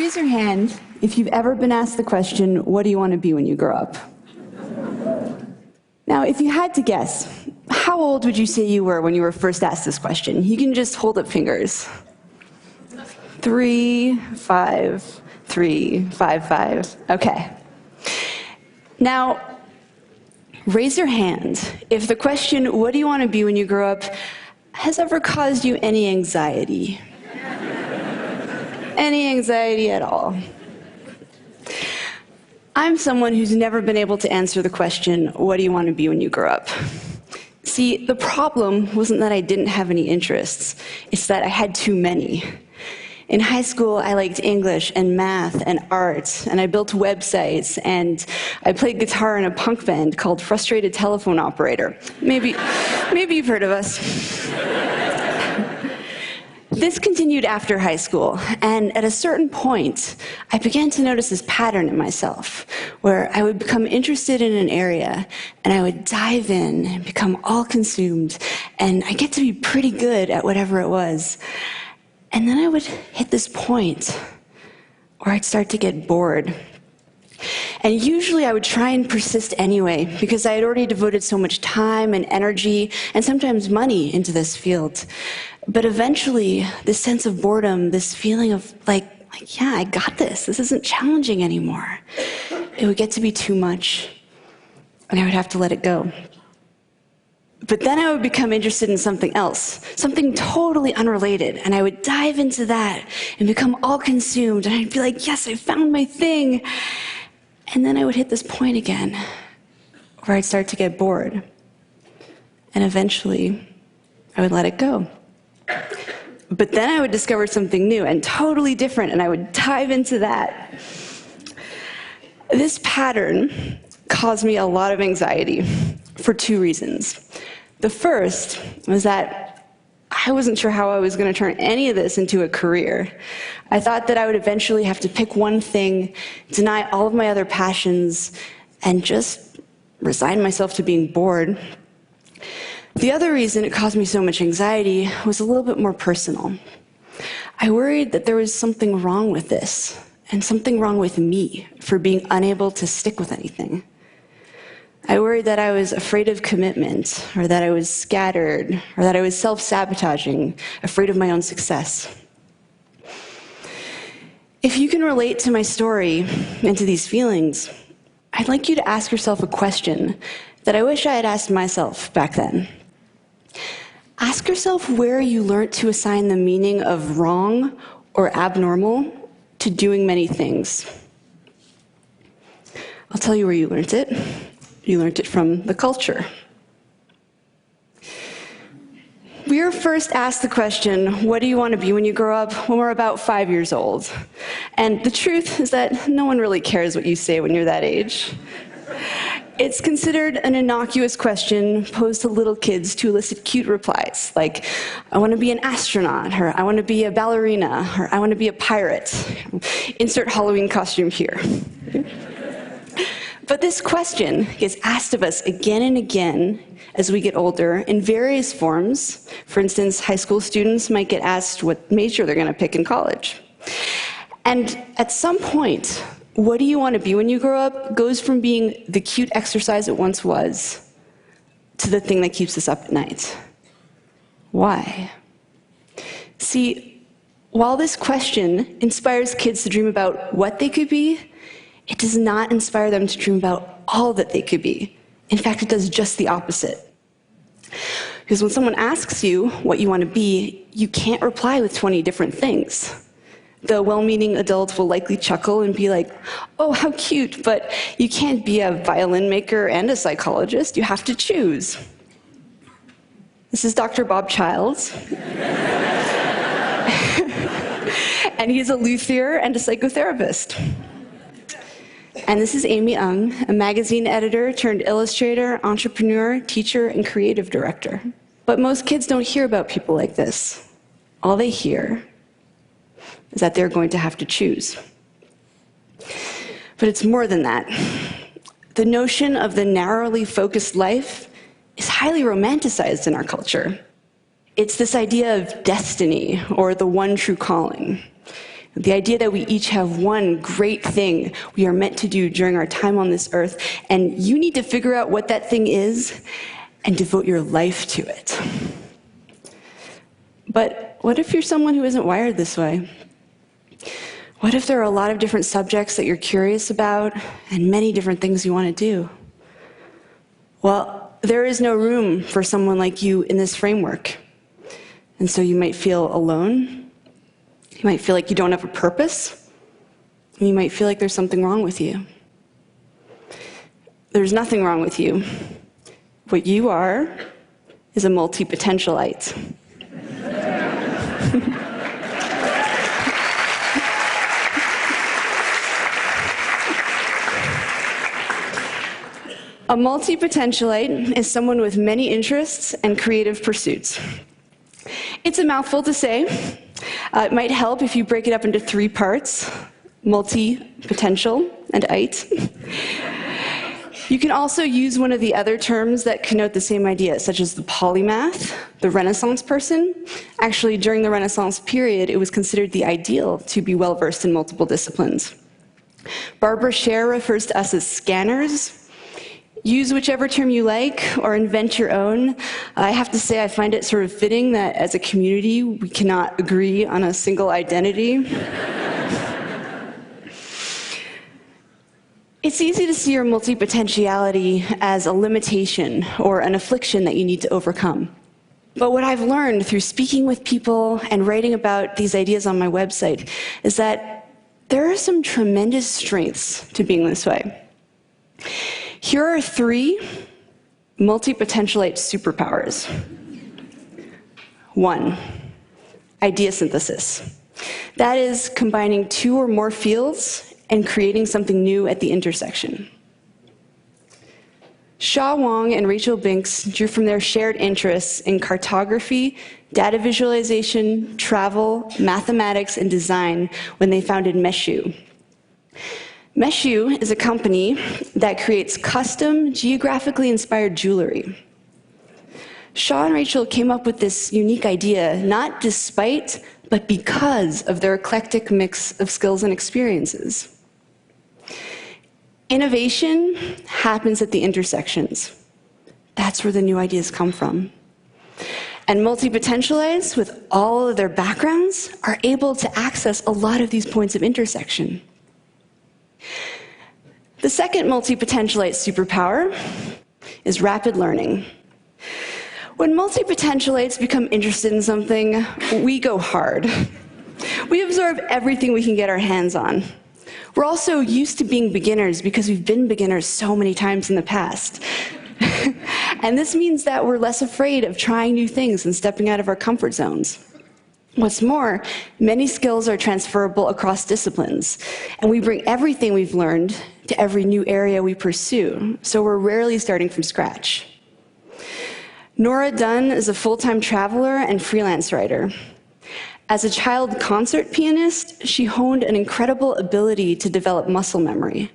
Raise your hand if you've ever been asked the question, what do you want to be when you grow up? Now, if you had to guess, how old would you say you were when you were first asked this question? You can just hold up fingers. 3, 5, 3, 5, 5. Okay. Now, raise your hand if the question, what do you want to be when you grow up, has ever caused you any anxiety? Any anxiety at all? I'm someone who's never been able to answer the question, what do you want to be when you grow up? See, the problem wasn't that I didn't have any interests, it's that I had too many. In high school, I liked English and math and art, and I built websites, and I played guitar in a punk band called Frustrated Telephone Operator. Maybe you've heard of us. This continued after high school, and at a certain point, I began to notice this pattern in myself, where I would become interested in an area, and I would dive in and become all-consumed, and I get to be pretty good at whatever it was. And then I would hit this point where I'd start to get bored. And usually I would try and persist anyway, because I had already devoted so much time and energy, and sometimes money, into this field. But eventually, this sense of boredom, this feeling of like, yeah, I got this. This isn't challenging anymore. It would get to be too much, and I would have to let it go. But then I would become interested in something else, something totally unrelated, and I would dive into that and become all consumed, and I'd be like, yes, I found my thing. And then I would hit this point again, where I'd start to get bored. And eventually, I would let it go. But then I would discover something new and totally different, and I would dive into that. This pattern caused me a lot of anxiety for 2 reasons. The first was that I wasn't sure how I was going to turn any of this into a career. I thought that I would eventually have to pick one thing, deny all of my other passions, and just resign myself to being bored. The other reason it caused me so much anxiety was a little bit more personal. I worried that there was something wrong with this, and something wrong with me for being unable to stick with anything. I worried that I was afraid of commitment, or that I was scattered, or that I was self-sabotaging, afraid of my own success. If you can relate to my story and to these feelings, I'd like you to ask yourself a question that I wish I had asked myself back then. Ask yourself where you learned to assign the meaning of wrong or abnormal to doing many things. I'll tell you where you learned it. You learned it from the culture. We were first asked the question, what do you want to be when you grow up, when we're about 5 years old. And the truth is that no one really cares what you say when you're that age. It's considered an innocuous question posed to little kids to elicit cute replies, like, I want to be an astronaut, or I want to be a ballerina, or I want to be a pirate. Insert Halloween costume here. But this question gets asked of us again and again as we get older in various forms. For instance, high school students might get asked what major they're going to pick in college. And at some point, what do you want to be when you grow up goes from being the cute exercise it once was to the thing that keeps us up at night. Why? See, while this question inspires kids to dream about what they could be, it does not inspire them to dream about all that they could be. In fact, it does just the opposite. Because when someone asks you what you want to be, you can't reply with 20 different things. The well-meaning adult will likely chuckle and be like, oh, how cute, but you can't be a violin maker and a psychologist. You have to choose. This is Dr. Bob Childs. And he's a luthier and a psychotherapist. And this is Amy Ung, a magazine editor turned illustrator, entrepreneur, teacher, and creative director. But most kids don't hear about people like this. All they hear is that they're going to have to choose. But it's more than that. The notion of the narrowly focused life is highly romanticized in our culture. It's this idea of destiny, or the one true calling. The idea that we each have one great thing we are meant to do during our time on this earth, and you need to figure out what that thing is and devote your life to it. But what if you're someone who isn't wired this way? What if there are a lot of different subjects that you're curious about and many different things you want to do? Well, there is no room for someone like you in this framework. And so you might feel alone. You might feel like you don't have a purpose. And you might feel like there's something wrong with you. There's nothing wrong with you. What you are is a multipotentialite. A multipotentialite is someone with many interests and creative pursuits. It's a mouthful to say. It might help if you break it up into 3 parts: multi-potential and ite. You can also use one of the other terms that connote the same idea, such as the polymath, the Renaissance person. Actually, during the Renaissance period, it was considered the ideal to be well-versed in multiple disciplines. Barbara Scher refers to us as scanners. Use whichever term you like, or invent your own. I have to say, I find it sort of fitting that as a community, we cannot agree on a single identity. It's easy to see your multipotentiality as a limitation or an affliction that you need to overcome. But what I've learned through speaking with people and writing about these ideas on my website is that there are some tremendous strengths to being this way. Here are 3 multipotentialite superpowers. 1, idea synthesis. That is combining 2 or more fields and creating something new at the intersection. Sha Wang and Rachel Binks drew from their shared interests in cartography, data visualization, travel, mathematics, and design when they founded Meshu. Meshu is a company that creates custom, geographically inspired jewelry. Shaw and Rachel came up with this unique idea not despite, but because of their eclectic mix of skills and experiences. Innovation happens at the intersections. That's where the new ideas come from. And multipotentialites, with all of their backgrounds, are able to access a lot of these points of intersection. The second multipotentialite superpower is rapid learning. When multipotentialites become interested in something, we go hard. We absorb everything we can get our hands on. We're also used to being beginners because we've been beginners so many times in the past. And this means that we're less afraid of trying new things and stepping out of our comfort zones. What's more, many skills are transferable across disciplines, and we bring everything we've learned to every new area we pursue, so we're rarely starting from scratch. Nora Dunn is a full-time traveler and freelance writer. As a child concert pianist, she honed an incredible ability to develop muscle memory.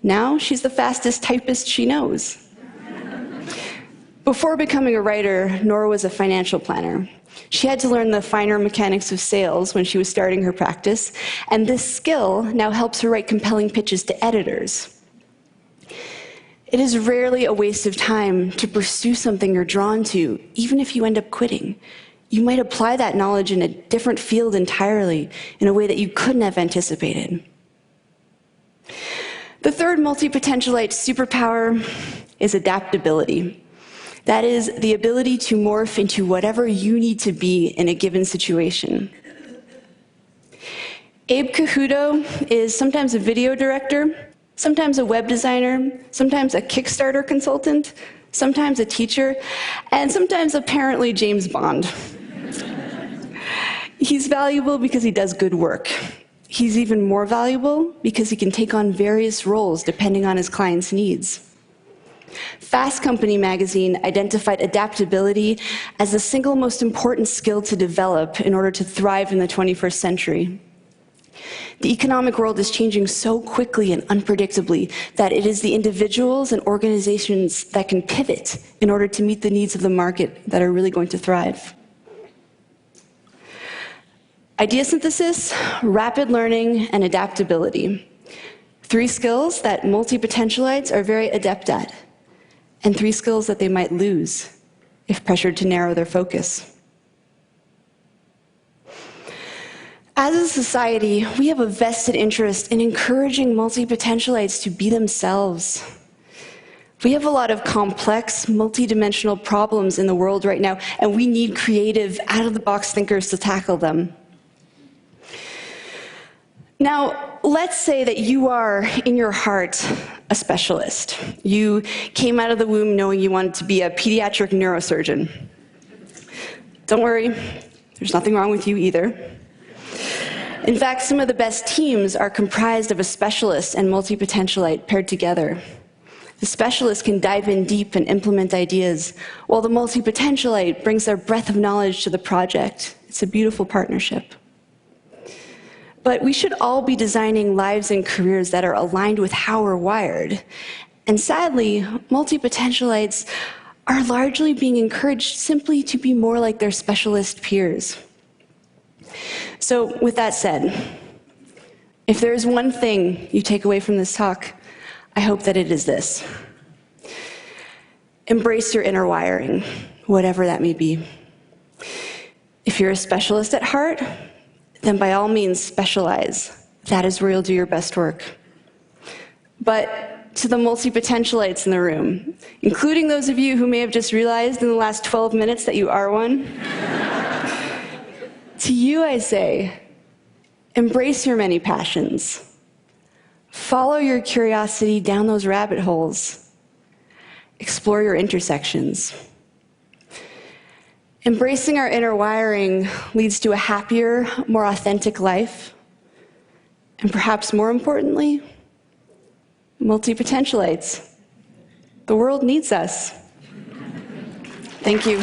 Now she's the fastest typist she knows. Before becoming a writer, Nora was a financial planner. She had to learn the finer mechanics of sales when she was starting her practice, and this skill now helps her write compelling pitches to editors. It is rarely a waste of time to pursue something you're drawn to, even if you end up quitting. You might apply that knowledge in a different field entirely, in a way that you couldn't have anticipated. The third multipotentialite superpower is adaptability. That is the ability to morph into whatever you need to be in a given situation. Abe Cahuto is sometimes a video director, sometimes a web designer, sometimes a Kickstarter consultant, sometimes a teacher, and sometimes apparently James Bond. He's valuable because he does good work. He's even more valuable because he can take on various roles depending on his client's needs. Fast Company magazine identified adaptability as the single most important skill to develop in order to thrive in the 21st century. The economic world is changing so quickly and unpredictably that it is the individuals and organizations that can pivot in order to meet the needs of the market that are really going to thrive. idea synthesis, rapid learning, and adaptability. 3 skills that multipotentialites are very adept at, and 3 skills that they might lose if pressured to narrow their focus. As a society, we have a vested interest in encouraging multipotentialites to be themselves. We have a lot of complex, multidimensional problems in the world right now, and we need creative, out-of-the-box thinkers to tackle them. Now, let's say that you are, in your heart, a specialist. You came out of the womb knowing you wanted to be a pediatric neurosurgeon. Don't worry, there's nothing wrong with you either. In fact, some of the best teams are comprised of a specialist and multipotentialite paired together. The specialist can dive in deep and implement ideas, while the multipotentialite brings their breadth of knowledge to the project. It's a beautiful partnership. But we should all be designing lives and careers that are aligned with how we're wired. And sadly, multipotentialites are largely being encouraged simply to be more like their specialist peers. So with that said, if there is one thing you take away from this talk, I hope that it is this. Embrace your inner wiring, whatever that may be. If you're a specialist at heart, then by all means specialize. That is where you'll do your best work. But to the multipotentialites in the room, including those of you who may have just realized in the last 12 minutes that you are one, to you I say, embrace your many passions. Follow your curiosity down those rabbit holes. Explore your intersections. Embracing our inner wiring leads to a happier, more authentic life. And perhaps more importantly, multipotentialites. The world needs us. Thank you.